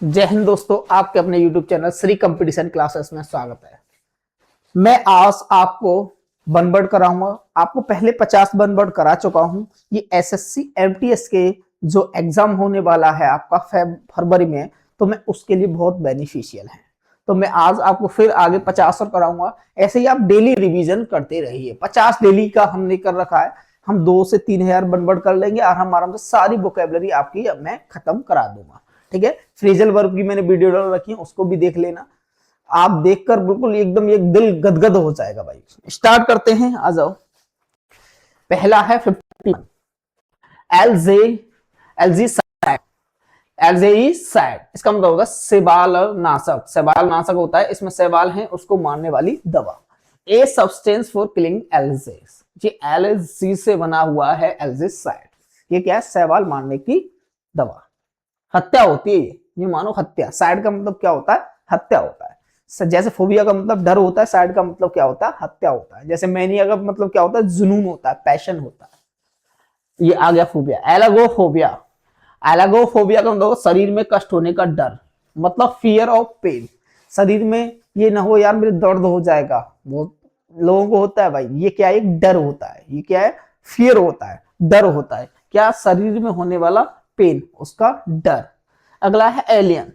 जय हिंद दोस्तों, आपके अपने YouTube channel Shri competition classes में स्वागत है। मैं आज आपको वन वर्ड कराऊंगा। आपको पहले 50 वन वर्ड करा चुका हूं। ये एसएससी एमटीएस के जो एग्जाम होने वाला है आपका फरवरी में, तो मैं उसके लिए बहुत बेनिफिशियल है। तो मैं आज आपको फिर आगे 50 और कराऊंगा। ऐसे ही आप डेली रिवीजन करते रहिए। 50 डेली का हमने कर रखा है। हम 2 से 3 हजार वन वर्ड कर लेंगे और हम आराम से सारी वोकेबलरी आपकी मैं खत्म करा दूंगा। ठीक है। फ्रेजल वर्ब की मैंने वीडियो डाल रखी है, उसको भी देख लेना। आप देखकर बिल्कुल एकदम एक दिल गदगद हो जाएगा भाई। स्टार्ट करते हैं, आ जाओ। पहला है 51 LJ LG sad. LJ sad इसका मतलब होगा सेबाल नाशक। सेबाल नाशक होता है, इसमें सेबाल है उसको मारने वाली दवा। A substance for killing algaes. ये एलजी से बना हुआ है एलजे सैड। ये क्या है? सेबाल मारने की दवा। हत्या होती है ये मानो हत्या। साइड का मतलब क्या होता है? हत्या होता है। जैसे फोबिया का मतलब डर होता है, साइड का मतलब क्या होता है? हत्या होता है। जैसे मैनिया का मतलब क्या होता है? जुनून होता है, पैशन होता है। ये आ गया फोबिया। एलागोफोबिया। एलागोफोबिया का मतलब शरीर में कष्ट होने का डर, मतलब फियर ऑफ पेन। शरीर में ये ना हो यार मेरे दर्द हो जाएगा, बहुत लोगों को होता है भाई। ये क्या है? एक डर होता है। ये क्या है? फियर होता है, डर होता है। क्या? शरीर में होने वाला पेन, उसका डर। अगला है एलियन।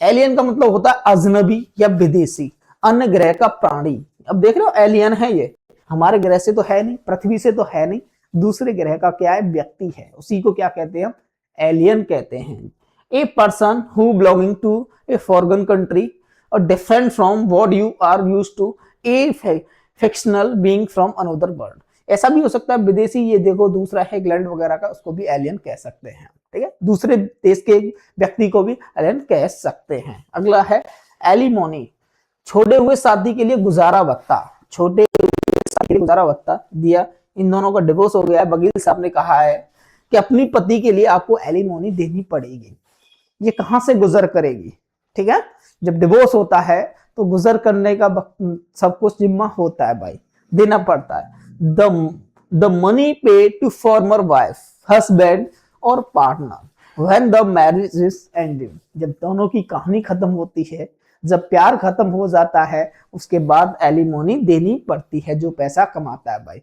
एलियन का मतलब होता है अजनबी या विदेशी, अन्य ग्रह का प्राणी। अब देख रहे हो, एलियन है ये, हमारे ग्रह से तो है नहीं, पृथ्वी से तो है नहीं, दूसरे ग्रह का क्या है? व्यक्ति है। उसी को क्या कहते हैं? हम एलियन कहते हैं। A person who belonging to a foreign country और different from what you are used to, a fictional being from another world. ऐसा भी हो सकता है विदेशी। ये देखो दूसरा है इंग्लैंड वगैरह का, उसको भी एलियन कह सकते हैं। ठीक है, दूसरे देश के व्यक्ति को भी एलियन कह सकते हैं। अगला है एलिमोनी। छोड़े हुए शादी के लिए गुजारा भत्ता। छोटे हुए शादी के लिए गुजारा भत्ता दिया। इन दोनों का डिवोर्स हो गया है। वकील साहब ने कहा है कि अपनी पति के लिए आपको एलिमोनी देनी पड़ेगी। ये कहां से गुजर करेगी? ठीक है, जब डिवोर्स होता है तो गुजर करने का सब कुछ जिम्मा होता है भाई, देना पड़ता है। द मनी पे टू फॉर्मर वाइफ, हस्बैंड और partner when the marriage is ending. जब दोनों की कहानी खत्म होती है, जब प्यार खत्म हो जाता है, उसके बाद एलिमोनी देनी पड़ती है, जो पैसा कमाता है भाई।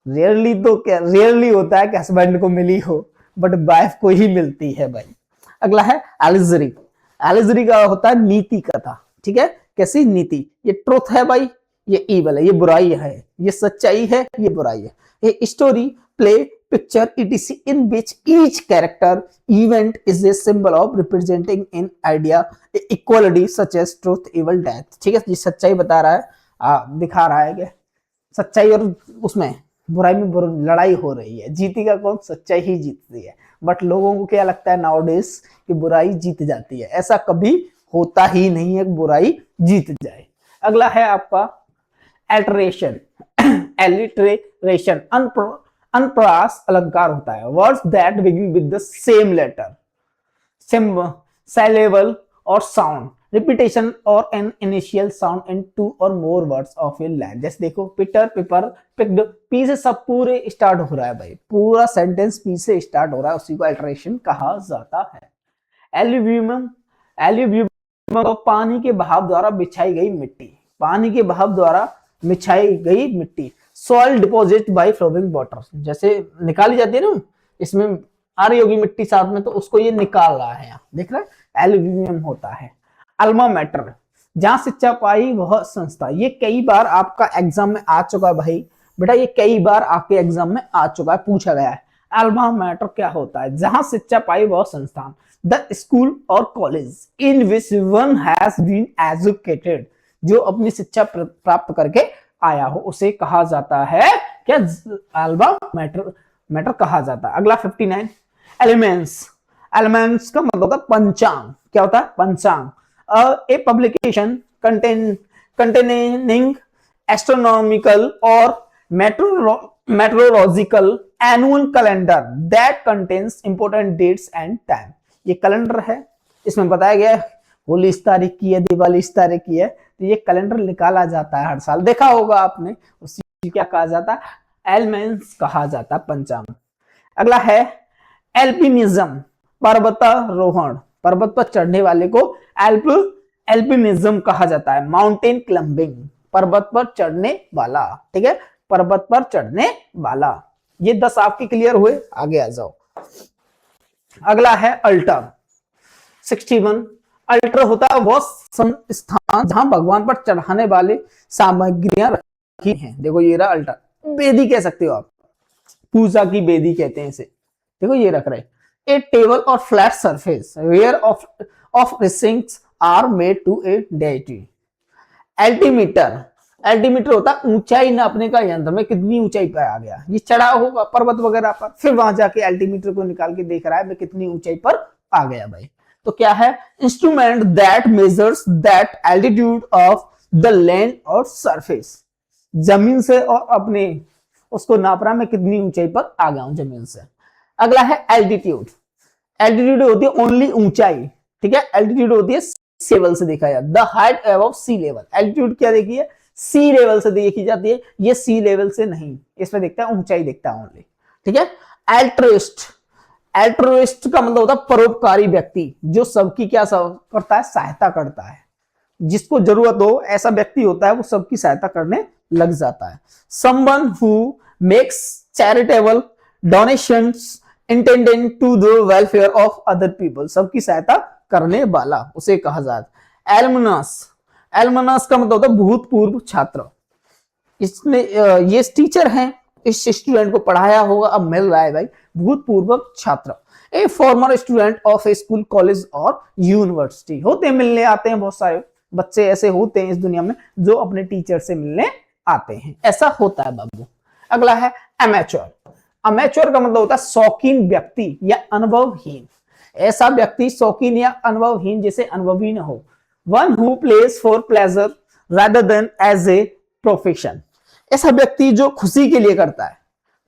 रेयरली तो क्या, रेयरली होता है कि हस्बैंड को मिली हो, बट वाइफ को ही मिलती है भाई। अगला है एलिजरी। एलिजरी का होता है नीति कथा। ठीक है, कैसी नीति? ये ट्रुथ है भाई, ये ईवल है, ये बुराई है, ये सच्चाई है, ये बुराई है। ये story, play, picture etc in which each character event is a symbol of representing an idea equality such as truth, evil, death। ठीक है, ये सच्चाई बता रहा है, दिखा रहा है कि सच्चाई और उसमें बुराई में लड़ाई हो रही है। जीतेगा कौन? सच्चाई ही जीतती है। बट लोगों को क्या लगता है नाउडेज कि बुराई जीत जाती है। ऐसा कभी होता ही नहीं है बुराई जीत जाए। अगला है आपका एल्टरेशन। एलिटरेशन अनप्रास अलंकार होता है। Words that begin with the same letter, syllable or sound, repetition or an initial sound in two or more words of a line। जैसे देखो पिटर, पेपर, पिक्ड, पी से सब पूरे स्टार्ट हो रहा है भाई, पूरा सेंटेंस पी से स्टार्ट हो रहा है, उसी को अल्टरेशन कहा जाता है। एल्यूवियम। एल्यूवियम को पानी के बहाव द्वारा बिछाई गई मिट्टी। पानी के बहाव द्वारा बिछाई गई मिट्टी। Soil deposit by flowing water, जैसे निकाली जाती है ना, इसमें आ रही होगी मिट्टी साथ में, तो उसको ये निकाल रहा है। यहाँ देख रहे हैं, एल्यूमिनियम होता है। अल्मा मैटर, जहां शिक्षा पाई वह संस्था। ये कई बार आपका एग्जाम में आ चुका है भाई बेटा, ये कई बार आपके एग्जाम में आ चुका है, पूछा गया है। अल्मा मैटर क्या होता है? जहां शिक्षा पाई वह संस्थान, द स्कूल और college in which one has been educated, जो अपनी शिक्षा प्राप्त करके आया हो, उसे कहा जाता है क्या? अल्मा मैटर कहा जाता है। अगला 59 एलिमेंट्स। एलिमेंट्स का मतलब होता है पंचांग। क्या होता है? पंचांग। ए publication containing astronomical or meteorological annual calendar that contains important dates and time। ये कैलेंडर है, इसमें बताया गया है होली इस तारीख की है, दिवाली इस तारीख की है, तो ये कैलेंडर निकाला जाता है हर साल, देखा होगा आपने। उसी क्या कहा जाता है? एलिमेंट्स कहा जाता है, पंचांग। अगला है एल्पिनिज्म, पर्वतारोहण। पर्वत पर चढ़ने वाले को एल्पिनिज्म कहा जाता है। माउंटेन क्लाइंबिंग, पर्वत पर चढ़ने वाला, ठीक है, पर्वत पर चढ़ने वाला। ये 10 आपके क्लियर हुए, आगे आ जाओ। अगला है अल्टर 61। अल्टर होता है वह स्थान जहां भगवान पर चढ़ाने वाले सामग्रियां रखी हैं। देखो ये रहा अल्टर, वेदी कह सकते हो आप, पूजा की वेदी कहते हैं इसे। देखो ये रख रहे, ए टेबल और flat surface where of risings are made to a डेटी। एल्टीमीटर, एल्टीमीटर होता है ऊंचाई नापने का यंत्र, में कितनी ऊंचाई पर आ गया। ये चढ़ा होगा पर्वत वगैरह पर, फिर वहां जाके एल्टीमीटर को निकाल के देख रहा है मैं कितनी ऊंचाई पर आ गया भाई। तो क्या है, instrument that measures that altitude of the land और सरफेस, जमीन से और अपने उसको नाप रहा मैं कितनी ऊंचाई पर आ गया हूं जमीन से। अगला है एल्टीट्यूड। एल्टीट्यूड होती है ओनली ऊंचाई, ठीक है, एल्टीट्यूड होती है सी लेवल से देखा जाता है, the height above sea level. Altitude क्या देखिए, सी लेवल से देखी जाती है, ये सी लेवल से नहीं, इसमें देखता है ऊंचाई देखता है ओनली, ठीक है। एल्ट्रिस्ट, एल्ट्रिस्ट का मतलब होता है परोपकारी व्यक्ति, जो सबकी क्या करता है, सहायता करता है, जिसको जरूरत हो ऐसा व्यक्ति होता है वो सबकी सहायता करने लग जाता है। Someone who makes charitable donations intended to the welfare of other people, सबकी सहायता करने वाला उसे कहा जाता है। एल्मनस, एल्मनस का मतलब होता है भूतपूर्व छात्र। इसने ये टीचर हैं, इस स्टूडेंट को पढ़ाया होगा, अब मिल रहा है भाई भूतपूर्व छात्र। ए farmer student of A school, college और यूनिवर्सिटी। होते हैं, मिलने आते हैं, बहुत सारे बच्चे ऐसे होते हैं इस दुनिया में जो अपने टीचर से मिलने आते हैं, ऐसा होता है बाबू। अगला है अमेच्योर। अमेच्योर का मतलब होता है शौकीन व्यक्ति या अनुभवहीन। ऐसा व्यक्ति शौकीन या अनुभवहीन जिसे अनुभवी न हो। One who plays for pleasure rather than as a profession. ऐसा व्यक्ति जो खुशी के लिए करता है,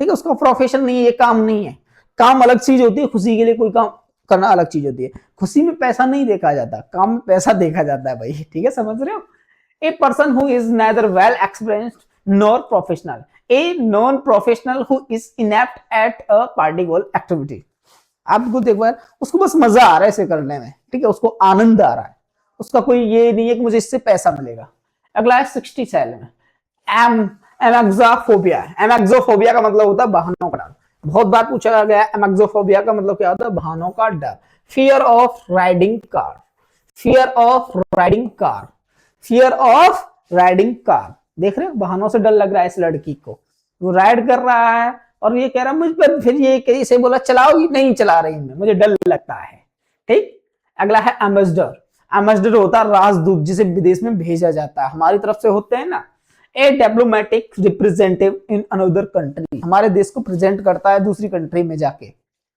ठीक है, उसका प्रोफेशन नहीं है, ये काम नहीं है। काम अलग चीज होती है, खुशी के लिए कोई काम करना अलग चीज होती है। खुशी में पैसा नहीं देखा जाता, काम में पैसा देखा जाता है भाई, ठीक है, समझ रहे हो। ए person who is neither well experienced nor professional, a non professional who is inept at a particular activity. आपको देखो यार, उसको बस मजा आ रहा है इसे करने में, ठीक है, उसको आनंद आ रहा है, उसका कोई ये नहीं है कि मुझे इससे पैसा मिलेगा। अगला है 67 एमेक्सोफोबिया। एमेक्सोफोबिया का मतलब होता है वाहनों का डर। बहुत बार पूछा गया है एमेक्सोफोबिया का मतलब क्या होता है, वाहनों का डर। Fear of riding car, fear of riding car, fear of riding car. देख रहे हो, वाहनों से डर लग रहा है इस लड़की को, वो राइड कर रहा है और ये कह रहा है मुझ पर, फिर ये कैसे बोला चलाओगी, नहीं चला रही मैं, मुझे डर लगता है, ठीक। अगला है एम्बेसडर। एम्बेसडर होता है राजदूत, जिसे विदेश में भेजा जाता है, हमारी तरफ से होते हैं ना। A diplomatic representative in another country, हमारे देश को प्रेजेंट करता है दूसरी कंट्री में जाके,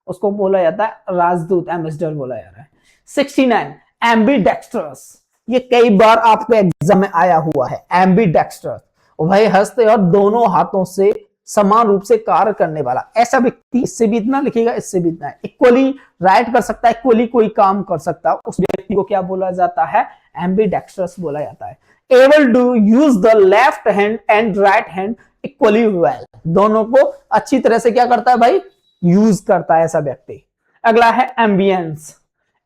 उसको बोला जाता है राजदूत, एम्बेसडर बोला जा रहा है। 69 एम्बीडेक्स्ट्रस। ये कई बार आपको एग्जाम में आया हुआ है, एम्बीडेक्स्ट्रस, उभय हस्त और दोनों हाथों से समान रूप से कार्य करने वाला। ऐसा व्यक्ति, इससे भी इतना लिखेगा, इससे भी इतना, इक्वली राइट कर सकता है, इक्वली कोई काम कर सकता है, उस व्यक्ति को क्या बोला जाता है, एम्बीडेक्स्ट्रस बोला जाता है। Able to use the left hand and right hand equally well, दोनों को अच्छी तरह से क्या करता है भाई, यूज करता है ऐसा व्यक्ति। अगला है एम्बियंस।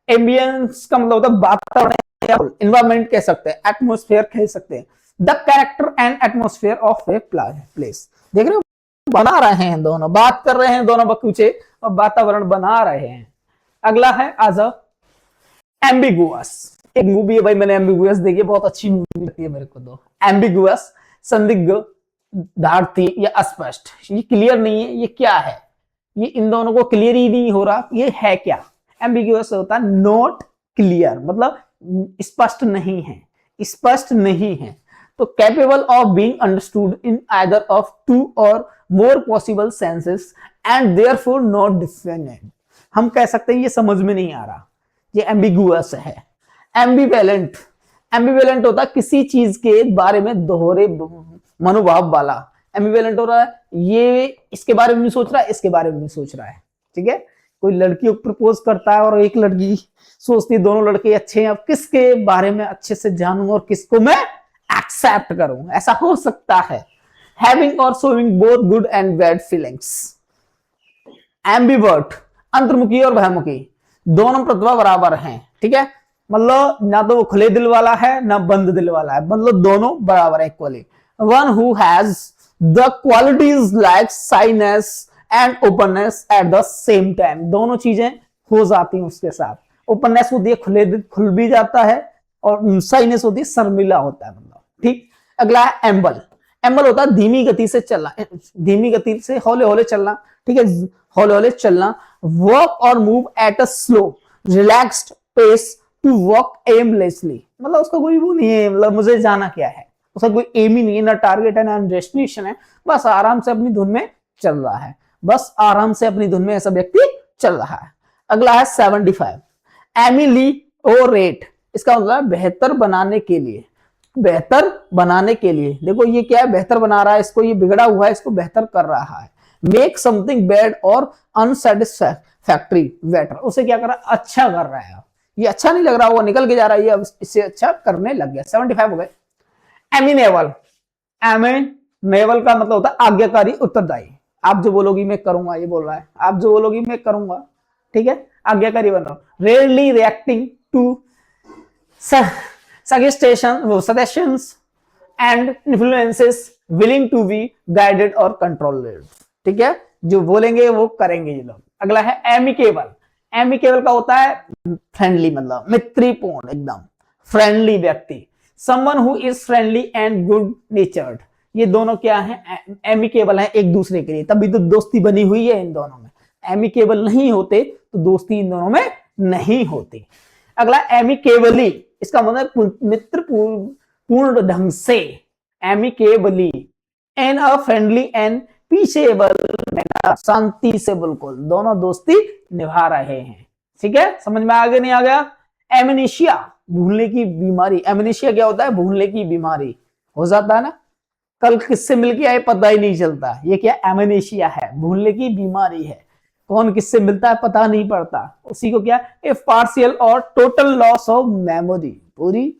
एम्बियंस का मतलब होता है वातावरण, इन्वायरमेंट कह सकते हैं, एटमोस्फेयर कह सकते हैं। The character and atmosphere of a place. देख रहे हो, बना रहे हैं दोनों, बात कर रहे हैं दोनों बच्चे और वातावरण बना रहे हैं। अगला है आज एम्बिगुअस। एक मूवी है भाई, मैंने एम्बिगुअस देखी, बहुत अच्छी मूवी लगती है मेरे को तो। एम्बिगुअस, संदिग्ध, धारती या अस्पष्ट। ये क्लियर नहीं है, ये क्या है, ये इन दोनों को क्लियर ही नहीं हो रहा, ये है क्या। एम्बिगुअस होता है नॉट क्लियर, मतलब स्पष्ट नहीं है, स्पष्ट नहीं है। तो capable of being understood in either of two और more possible senses and therefore not defined. हम कह सकते हैं ये समझ में नहीं आ रहा, ये एम्बिगुअस है। एम्बिवेलेंट, एम्बिवेलेंट होता है किसी चीज के बारे में दोहरे मनोभाव वाला। एम्बिवेलेंट हो रहा है, ये इसके बारे में नहीं सोच रहा है, इसके बारे में नहीं सोच रहा है, ठीक है। कोई लड़की को प्रपोज करता है और एक लड़की सोचती है दोनों लड़के अच्छे हैं, अब किसके बारे में अच्छे से जानूं और किसको मैं एक्सेप्ट करूं, ऐसा हो सकता है। हैविंग और showing both good and bad feelings. Ambivert, अंतर्मुखी और बहिर्मुखी। दोनों प्रतिभा बराबर हैं, ठीक है, मतलब ना तो वो खुले दिल वाला है ना बंद दिल वाला है, मतलब दोनों बराबर है equally. One who has the qualities like shyness and openness at the same time, दोनों चीजें हो जाती हैं उसके साथ। ओपननेस होती है, खुले दिल, खुल भी जाता है, और शाइनेस होती है, शर्मिला होता है मतलब, ठीक। अगला है एम्बल। एम्बल होता है धीमी गति से चलना, धीमी गति से हौले हौले चलना, ठीक है, हौले हौले चलना। वर्क और move at a slow relaxed pace to work aimlessly, मतलब उसका कोई वो नहीं है, मतलब मुझे जाना क्या है, उसका कोई एम ही नहीं है, ना टारगेट है ना डेस्टिनेशन है, बस आराम से अपनी धुन में चल रहा है, बस आराम से अपनी धुन में ऐसा व्यक्ति चल रहा है। अगला है 75 एमिलिओरेट, इसका मतलब बेहतर बनाने के लिए, बेहतर बनाने के लिए। देखो ये क्या है, बेहतर बना रहा है इसको, ये बिगड़ा हुआ है इसको बेहतर कर रहा है। मेक समथिंग बैड और अनसेटिस्फैक्टरी बेटर, उसे क्या कर रहा है, अच्छा कर रहा है, ये अच्छा नहीं लग रहा, वो निकल के जा रहा है, ये अब इससे अच्छा करने लग गया। 75 हो गए। एमिनेबल, एमिनेबल का मतलब होता है आज्ञाकारी उत्तरदायी, आप जो बोलोगी मैं करूंगा, ये बोल रहा है, आप जो बोलोगी मैं करूंगा, ठीक है, आज्ञाकारी बन रहा हूं। Rarely reacting to suggestions and influences, willing to be guided और controlled, ठीक है, जो बोलेंगे वो करेंगे ये लोग। अगला है एमिकेबल। एमिकेबल का होता है फ्रेंडली, मतलब मित्रपूर्ण, एकदम फ्रेंडली व्यक्ति। Someone who is friendly and good नेचर्ड, ये दोनों क्या है, एमिकेबल है एक दूसरे के लिए, तभी तो दोस्ती बनी हुई है इन दोनों में। एमिकेबल नहीं होते तो दोस्ती इन दोनों में नहीं होती। अगला एमिकेबली, इसका मतलब मित्र पूर्ण ढंग से, amicably and a friendly and peaceable, शांति से बिल्कुल दोनों दोस्ती निभा रहे हैं, ठीक है, समझ में आगे नहीं आ गया। एमनेशिया, भूलने की बीमारी। एमनेशिया क्या होता है, भूलने की बीमारी हो जाता है ना, कल किससे मिलके आए पता ही नहीं चलता, ये क्या एमनेशिया है, भूलने की बीमारी है, कौन किससे मिलता है पता नहीं पड़ता, उसी को क्या, ए पार्शियल और टोटल लॉस ऑफ मेमोरी, पूरी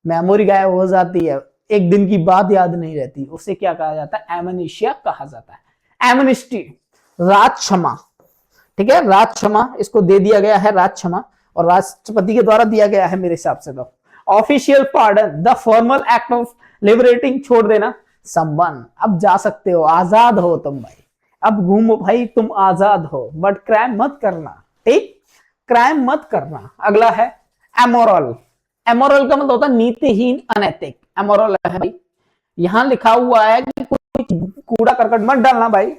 मेमोरी गायब हो जाती है, एक दिन की बात याद नहीं रहती, उसे क्या कहा जाता है, एमनेशिया कहा जाता है। एमनिस्टी, राज क्षमा, ठीक है, राज क्षमा इसको दे दिया गया है, राज क्षमा, और राष्ट्रपति के द्वारा दिया गया है मेरे हिसाब से तो। Official pardon, the formal act of liberating, छोड़ देना संबंध, अब जा सकते हो, आजाद हो तुम भाई, अब घूमो भाई, तुम आजाद हो, बट क्राइम मत करना, ठीक, क्राइम मत करना। अगला है एमोरल। एमोरल का मतलब होता है नीतिहीन, अनैतिक, एमोरल है भाई, यहां लिखा हुआ है कि कोई कूड़ा करकट मत डालना भाई,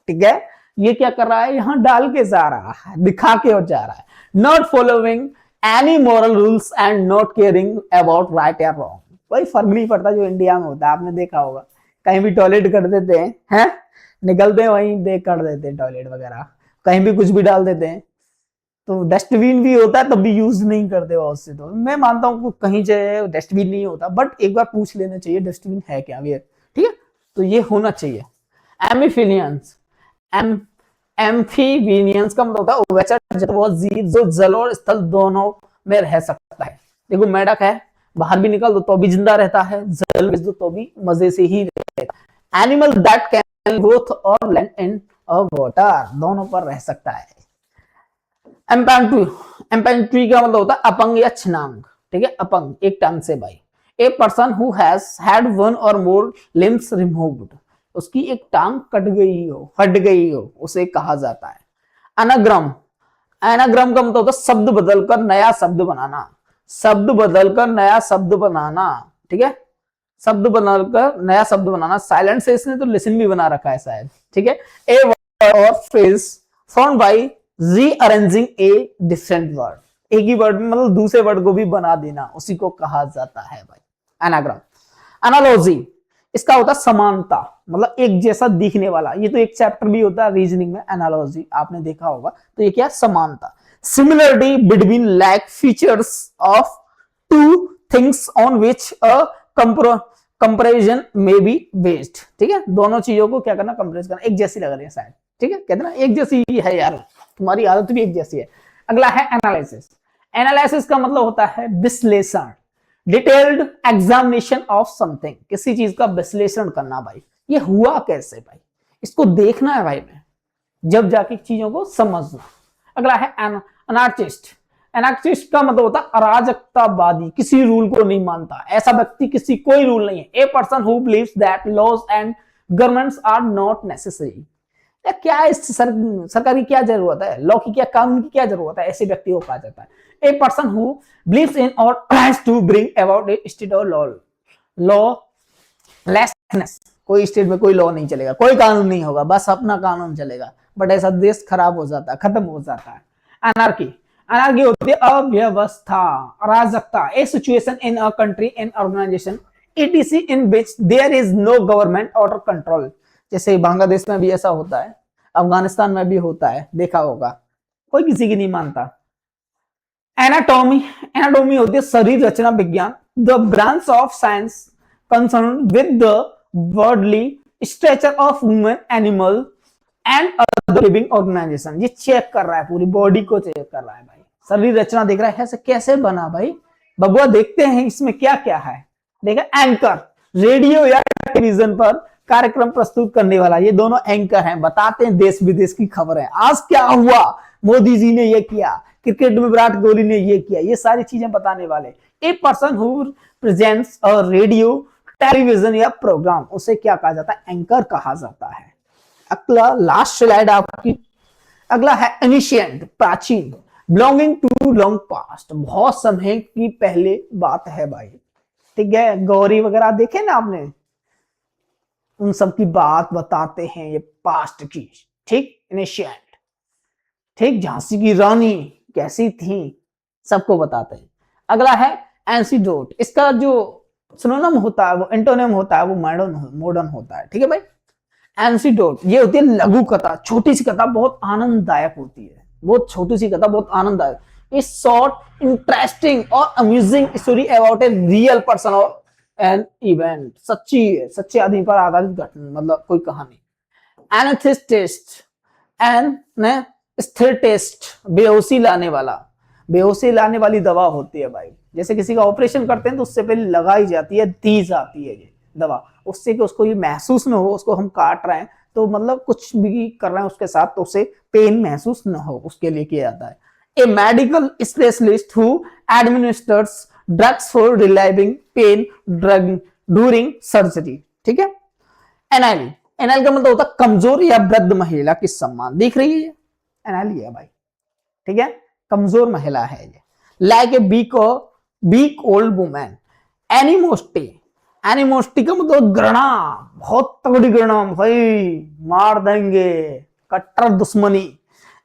ठीक है, ये क्या कर रहा है, यहां डाल के जा रहा है, दिखा के और जा रहा है। Not following any moral rules and not caring about right या रॉन्ग, कोई फर्क नहीं पड़ता जो इंडिया में होता है, आपने देखा होगा, कहीं भी टॉयलेट कर देते हैं, निकलते हैं वहीं देख कर देते हैं टॉयलेट वगैरह, कहीं भी कुछ भी डाल देते हैं, तो डस्टबिन भी होता है तब भी यूज नहीं करते हो उससे, तो मैं मानता हूँ कहीं चाहे डस्टबिन नहीं होता, बट एक बार पूछ लेना चाहिए डस्टबिन है क्या, ये ठीक है, तो ये होना चाहिए। एम्फिलियंस, एम्फीबियंस का मतलब होता है उभयचर वो जीव जो जल और स्थल दोनों में रह सकता है। देखो मेढक है, बाहर भी निकल दो तो भी जिंदा रहता है, जल भेज दो तो भी मजे से ही रहता है। एनिमल दैट कैन बोथ और लैंड एंड वाटर, दोनों पर रह सकता है। एम्पेंट्री का मतलब होता है अपंग या छनांग, ठीक है, अपंग एक टांग से भाई। ए person who has had one और मोर लिम्स रिमूव्ड, उसकी एक टांग कट गई हो, हट गई हो, उसे कहा जाता है। अनाग्राम, एनाग्राम का मतलब होता है शब्द बदलकर नया शब्द बनाना, शब्द बदलकर नया शब्द बनाना, ठीक है, शब्द बनाकर नया शब्द बनाना। साइलेंट से इसने तो लिसन भी बना रखा है शायद, ठीक है। ए वर्ड और phrase form by rearranging a different word, एक ही वर्ड में मतलब दूसरे वर्ड को भी बना देना, उसी को कहा जाता है भाई एनाग्राम। एनालॉजी, इसका होता है समानता, मतलब एक जैसा दिखने वाला, ये तो एक चैप्टर भी होता है रीजनिंग में, एनालॉजी आपने देखा होगा, तो ये क्या समानता। Similarity between like features of two things on which a comparison में बी बेस्ड, ठीक है, दोनों चीजों को क्या करना, कंपेयर करना, एक जैसी लग रही है शायद, ठीक है, कहते ना एक जैसी ही है यार, तुम्हारी आदत भी एक जैसी है। अगला है एनालिसिस। एनालिसिस का मतलब होता है विश्लेषण, डिटेल्ड एग्जामिनेशन ऑफ समथिंग, किसी चीज का विश्लेषण करना भाई, ये हुआ कैसे भाई, इसको देखना है भाई में, जब जाके चीजों को समझना। अगला है अनार्चिस्ट, एनार्चिस्ट का मतलब होता है अराजकतावादी, किसी रूल को नहीं मानता, ऐसा व्यक्ति किसी कोई रूल नहीं है। A person who believes that laws and governments are not necessary, या क्या है सरकार की क्या जरूरत है, लॉ की क्या, कानून की क्या जरूरत है, ऐसे व्यक्ति को कहा जाता है। A person who believes in और tries to bring about a state of lawlessness, कोई स्टेट में कोई लॉ नहीं चलेगा, कोई कानून नहीं होगा, बस अपना कानून चलेगा, बट ऐसा देश खराब हो जाता है, खत्म हो जाता है। एनार्की, एनार्की होती है अव्यवस्था, अराजकता, a situation in a country and organisation etc in which there is no government or control, जैसे बांग्लादेश में भी ऐसा होता है, अफगानिस्तान में भी होता है, देखा होगा, कोई किसी की नहीं मानता। एनाटॉमी, एनाटॉमी होती है शरीर रचना विज्ञान, the branch of science concern with the bodily structure of human, animal and other living organisation. ये चेक कर रहा है, पूरी बॉडी को चेक कर रहा है भाई, शरीर रचना देख रहा है, ऐसे कैसे बना भाई बबुआ, देखते हैं इसमें क्या क्या है। देखा, एंकर, रेडियो या टेलीविजन पर कार्यक्रम प्रस्तुत करने वाला, ये दोनों एंकर हैं, बताते हैं देश विदेश की खबरें, आज क्या हुआ, मोदी जी ने ये किया, क्रिकेट में विराट कोहली ने ये किया, ये सारी चीजें बताने वाले। ए person who presents a radio, television या प्रोग्राम, उसे क्या कहा जाता है, एंकर कहा जाता है। अगला लास्ट स्लाइड आपकी, अगला है एनिशिएंट, प्राचीन, बिलोंगिंग टू लॉन्ग पास्ट, बहुत समय की पहले बात है भाई, ठीक है, गौरी वगैरह देखे ना आपने, उन सब की बात बताते हैं ये पास्ट की, ठीक, एनिशिएंट, ठीक, झांसी की रानी कैसी थी, सबको बताते हैं। अगला है एंसीडोट, इसका जो सिनोनिम होता है, वो एंटोनिम होता है, वो मॉडर्न होता है, ठीक है भाई। एंसीडोट ये होती है लघु कथा, छोटी सी कथा, बहुत आनंददायक होती है, बहुत छोटी सी कथा, बहुत आनंददायक। इस शॉर्ट इंटरेस्टिंग और amusing story about a real person और एन इवेंट, सच्चे आदमी पर आधारित घटना, मतलब कोई कहानी। एनेस्थेटिस्ट, एनेस्थेटिस्ट बेहोशी लाने वाला, बेहोशी लाने वाली दवा होती है भाई, जैसे किसी का ऑपरेशन करते हैं तो उससे पहले लगाई जाती है, दी जाती है ये दवा, उससे कि उसको ये महसूस न हो, उसको हम काट रहे हैं तो मतलब कुछ भी कर रहे हैं उसके साथ, तो उसे पेन महसूस न हो, उसके लिए किया जाता है। A medical specialist who administers drugs for relieving pain during surgery, ठीक है। एनाइल, एनाइल का मतलब होता है कमजोर या वृद्ध महिला की सम्मान, दिख रही है ये एनाइल है भाई, ठीक है, कमजोर महिला है ये। Like a weak old women. Animosity, animosity का मतलब घृणा, बहुत तगड़ी घृणा भाई, मार देंगे, कट्टर दुश्मनी।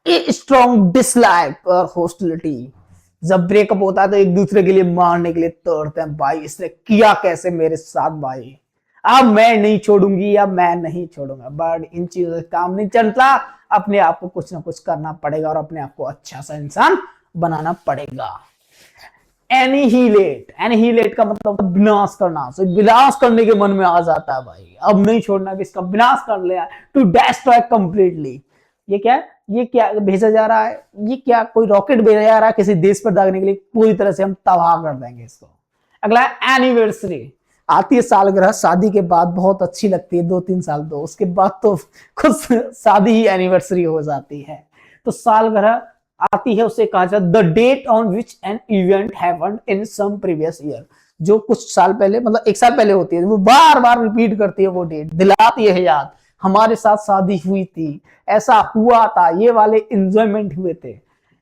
ए स्ट्रॉन्ग डिसलाइक और हॉस्टिलिटी, जब ब्रेकअप होता है तो एक दूसरे के लिए मारने के लिए तोड़ते हैं, भाई इसने किया कैसे मेरे साथ भाई, अब मैं नहीं छोड़ूंगी या मैं नहीं छोड़ूंगा, बट इन चीजों से काम नहीं चलता, अपने आप को कुछ ना कुछ करना पड़ेगा और अपने आप को अच्छा सा इंसान बनाना पड़ेगा। एनिहिलेट, एनिहिलेट का मतलब विनाश करना, तो विनाश करने के मन में आ जाता है भाई, अब नहीं छोड़ना, इसका विनाश कर लिया, टू डिस्ट्रॉय कंप्लीटली। ये क्या है, ये क्या भेजा जा रहा है, ये क्या कोई रॉकेट भेजा जा रहा है किसी देश पर दागने के लिए, पूरी तरह से हम तबाह कर देंगे इसको। अगला है एनिवर्सरी, आती है सालगिरह, शादी के बाद बहुत अच्छी लगती है, 2-3 साल तो, उसके बाद तो खुद शादी ही एनिवर्सरी हो जाती है, तो सालगिरह आती है, उसे कहा जाता है the date on which an event happened in some previous year, जो कुछ साल पहले, मतलब 1 साल पहले होती है, वो बार बार रिपीट करती है, वो डेट दिलाती है याद, हमारे साथ शादी हुई थी, ऐसा हुआ था, ये वाले एंजॉयमेंट हुए थे।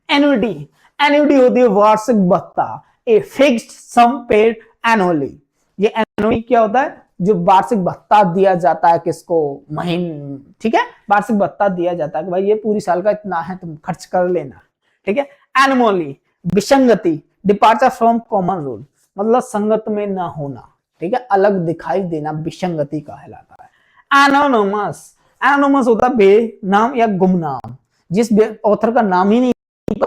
एन्युटी, एन्युटी होती है वार्षिक भत्ता, a fixed sum paid annually. ये एन्युटी क्या होता है, जो वार्षिक भत्ता दिया जाता है किसको, महीने, ठीक है, वार्षिक भत्ता दिया जाता है कि भाई ये पूरी साल का इतना है, तुम खर्च कर लेना, ठीक है। एनोमली, विसंगति, डिपार्चर फ्रॉम कॉमन रूल, मतलब संगत में ना होना, ठीक है, अलग दिखाई देना, विसंगति कहलाता है। एनोनिमस, एनोनिमस होता है बेनाम या गुमनाम, जिस ऑथर का नाम ही नहीं,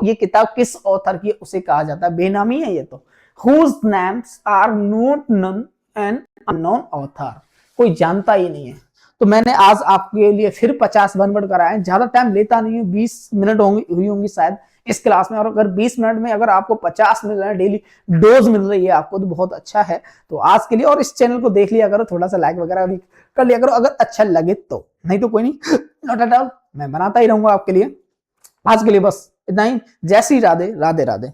ये किताब किस ऑथर की उसे कहा जाता है, बेनामी है ये तो। whose names are not known and unknown author, कोई जानता ही नहीं है। तो मैंने आज आपके लिए फिर 50 वन वर्ड कराए, ज्यादा टाइम लेता नहीं हूँ, 20 मिनट हुई होंगी शायद इस क्लास में, और अगर 20 मिनट में अगर आपको 50 मिल रहे हैं, डेली डोज मिल रही है आपको, तो बहुत अच्छा है। तो आज के लिए, और इस चैनल को देख लिया करो, थोड़ा सा लाइक वगैरह भी कर लिया करो अगर अच्छा लगे तो, नहीं तो कोई नहीं, नॉट एट ऑल, मैं बनाता ही रहूंगा आपके लिए। आज के लिए बस नहीं, जय श्री राधे, राधे राधे।